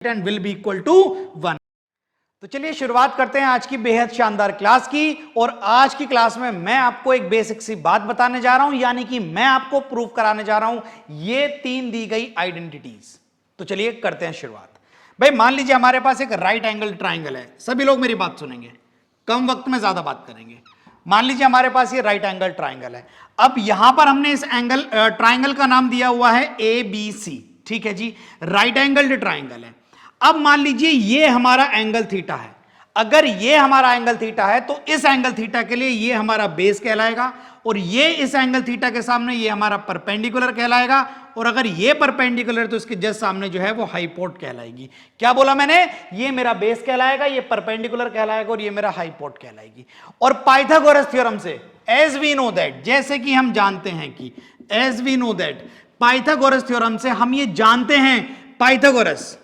And will be equal to 1। तो चलिए शुरुआत करते हैं आज की बेहद शानदार क्लास की। और आज की क्लास में मैं आपको एक बेसिक सी बात बताने जा रहा हूं, यानी कि मैं आपको प्रूव कराने जा रहा हूं ये 3 दी गई आइडेंटिटीज। तो चलिए करते हैं शुरुआत। भाई मान लीजिए हमारे पास एक राइट एंगल ट्राइंगल है, सभी लोग मेरी बात सुनेंगे, कम वक्त में ज्यादा बात करेंगे। मान लीजिए हमारे पास ये राइट एंगल ट्राइंगल है। अब यहां पर हमने इस एंगल ट्राइंगल का नाम दिया हुआ है ABC, ठीक है जी, राइट एंगल ट्राइंगल है। अब मान लीजिए ये हमारा एंगल थीटा है। अगर ये हमारा एंगल थीटा है तो इस एंगल थीटा के लिए ये हमारा बेस कहलाएगा, और ये इस एंगल थीटा के सामने ये हमारा परपेंडिकुलर कहलाएगा, और अगर ये परपेंडिकुलर तो इसके जस्ट सामने जो है वो हाइपोट कहलाएगी। क्या बोला मैंने? ये मेरा बेस कहलाएगा, ये परपेंडिकुलर कहलाएगा, और ये मेरा हाइपोट कहलाएगी। और पाइथागोरस थ्योरम से एज वी नो दैट, जैसे कि हम जानते हैं कि as we know that, Pythagoras theorem से हम ये जानते हैं, पाइथागोरस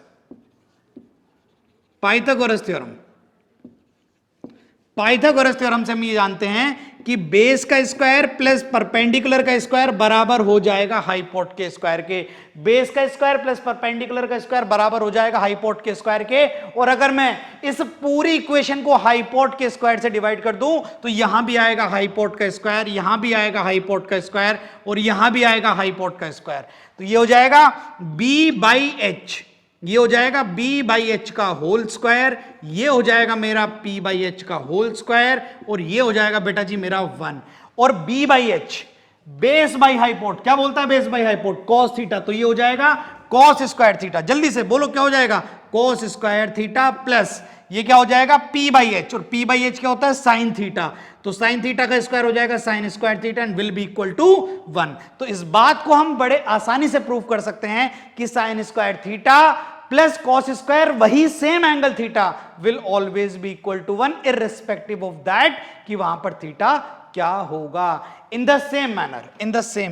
थ्योरम से हम ये जानते हैं कि बेस का स्क्वायर प्लस परपेंडिकुलर का स्क्वायर बराबर हो जाएगा हाइपोट के स्क्वायर के। बेस का स्क्वायर प्लस परपेंडिकुलर का स्क्वायर बराबर हो जाएगा हाइपोट के स्क्वायर के। और अगर मैं इस पूरी इक्वेशन को हाइपोट के स्क्वायर से डिवाइड कर दूं तो यहां भी आएगा हाइपोट का स्क्वायर, यहां भी आएगा हाइपोट का स्क्वायर, और यहां भी आएगा हाइपोट का स्क्वायर। तो ये हो जाएगा B/H, ये हो जाएगा B/H का होल स्क्वायर, ये हो जाएगा मेरा P/H का होल स्क्वायर, और ये हो जाएगा बेटा जी मेरा 1। और B/H बेस बाई हाइपोट, क्या बोलता है बेस बाई हाइपोट? Cos theta. तो ये हो जाएगा कॉस स्क्वायर थीटा। जल्दी से बोलो क्या हो जाएगा? कॉस स्क्वायर थीटा प्लस ये क्या हो जाएगा? P/H, और P/H क्या होता है? Sine theta. तो साइन थीटा का स्क्वायर हो जाएगा sine square theta and will be equal to 1। तो इस बात को हम बड़े आसानी से प्रूव कर सकते हैं कि sine square theta plus cos square वही same angle theta will always be equal to 1 irrespective of that कि वहां पर थीटा क्या होगा। इन द सेम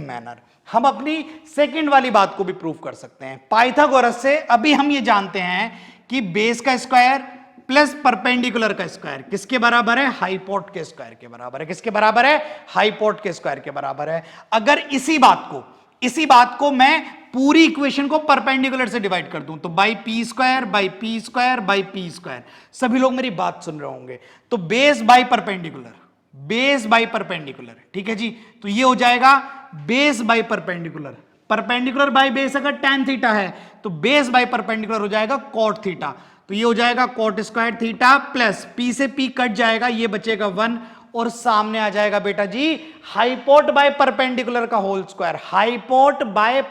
मैनर हम अपनी सेकंड वाली बात को भी प्रूव कर सकते हैं पाइथागोरस से। अभी हम ये जानते हैं कि बेस का स्क्वायर प्लस परपेंडिकुलर का स्क्वायर किसके बराबर है? हाइपोट के स्क्वायर के बराबर है। किसके बराबर है? हाइपोट के स्क्वायर के बराबर है। अगर इसी बात को मैं पूरी इक्वेशन को परपेंडिकुलर से डिवाइड कर दूं तो by P square by P square by P square, सभी लोग मेरी बात सुन रहे होंगे। तो बेस बाई परपेंडिकुलर, ठीक है जी। तो ये हो जाएगा base by perpendicular, perpendicular by base अगर tan थीटा है तो बेस बाई परपेंडिकुलर हो जाएगा cot थीटा। तो ये हो जाएगा cot square theta plus p से p कट जाएगा, ये बचेगा 1, और सामने आ जाएगा बेटा जी हाइपोट बाय परपेंडिकुलर का whole square. Hypot by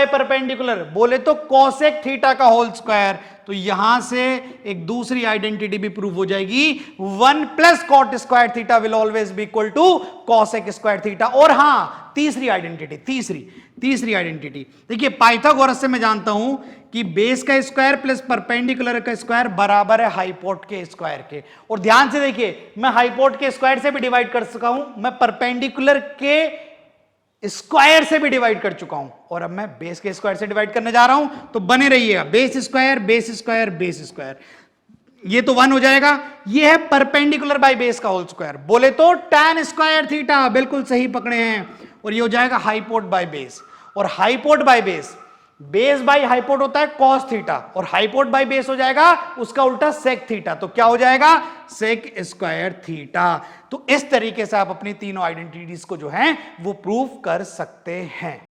perpendicular बोले तो कोसेक थीटा का होल स्क्वायर। तो यहां से एक दूसरी आइडेंटिटी भी प्रूव हो जाएगी, 1 प्लस cot square theta will always be equal to cosec square theta. और हां तीसरी आइडेंटिटी देखिए, पाइथागोरस से मैं जानता हूं कि बेस का स्क्वायर प्लस परपेंडिकुलर का स्क्वायर बराबर है हाइपोट के स्क्वायर के। और ध्यान से देखिए, मैं हाइपोट के स्क्वायर से भी डिवाइड कर सका हूं, मैं परपेंडिकुलर के स्क्वायर से भी डिवाइड कर चुका हूं, और अब मैं बेस के स्क्वायर से डिवाइड करने जा रहा हूं। तो बने रहिएगा, बेस स्क्वायर, ये तो 1 हो जाएगा। ये है परपेंडिकुलर बाय बेस का होल स्क्वायर, बोले तो tan स्क्वायर थीटा, बिल्कुल सही पकड़े हैं। और ये हो जाएगा हाइपोट बाय बेस, और हाइपोट बाय बेस बाय हाइपोट होता है कॉस थीटा, और हाइपोट बाय बेस हो जाएगा उसका उल्टा सेक थीटा। तो क्या हो जाएगा? Sec square theta. तो इस तरीके से आप अपनी तीनों आइडेंटिटीज को जो है वो प्रूव कर सकते हैं।